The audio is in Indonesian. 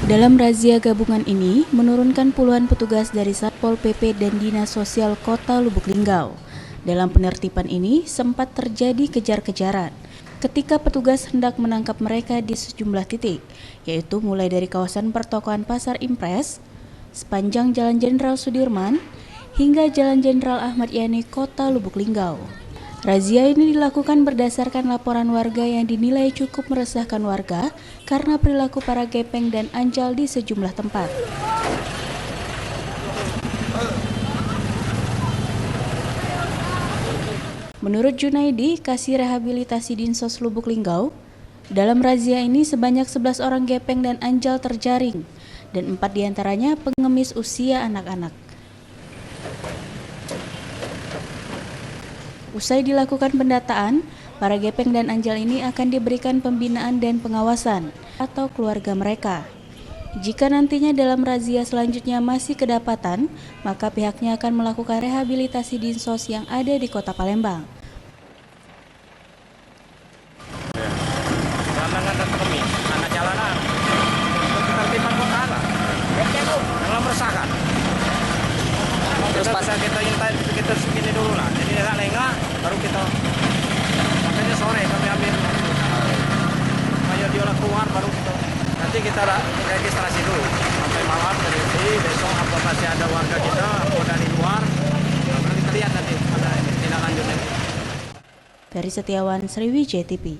Dalam razia gabungan ini, menurunkan puluhan petugas dari Satpol PP dan Dinas Sosial Kota Lubuk Linggau. Dalam penertiban ini, sempat terjadi kejar-kejaran ketika petugas hendak menangkap mereka di sejumlah titik, yaitu mulai dari kawasan pertokoan Pasar Impres, sepanjang Jalan Jenderal Sudirman, hingga Jalan Jenderal Ahmad Yani, Kota Lubuk Linggau. Razia ini dilakukan berdasarkan laporan warga yang dinilai cukup meresahkan warga karena perilaku para gepeng dan anjal di sejumlah tempat. Menurut Junaidi, Kasih Rehabilitasi Dinsos Lubuk Linggau, dalam razia ini sebanyak 11 orang gepeng dan anjal terjaring dan 4 diantaranya pengemis usia anak-anak. Usai dilakukan pendataan, para gepeng dan anjal ini akan diberikan pembinaan dan pengawasan atau keluarga mereka. Jika nantinya dalam razia selanjutnya masih kedapatan, maka pihaknya akan melakukan rehabilitasi dinsos yang ada di Kota Palembang. Gelandangan dan pengemis, anak jalanan, ketertiban kota lah, dalam meresahkan. Terus pas kita segini dulu lah, jadi lengah baru kita, makanya sore kami ambil, ayo diolah keluar baru kita, nanti kita registrasi dulu sampai malam, jadi besok apa masih ada warga kita atau dari luar, nanti kita lihat nanti ada tindak lanjutnya. Dari Setiawan, Sriwijaya TV.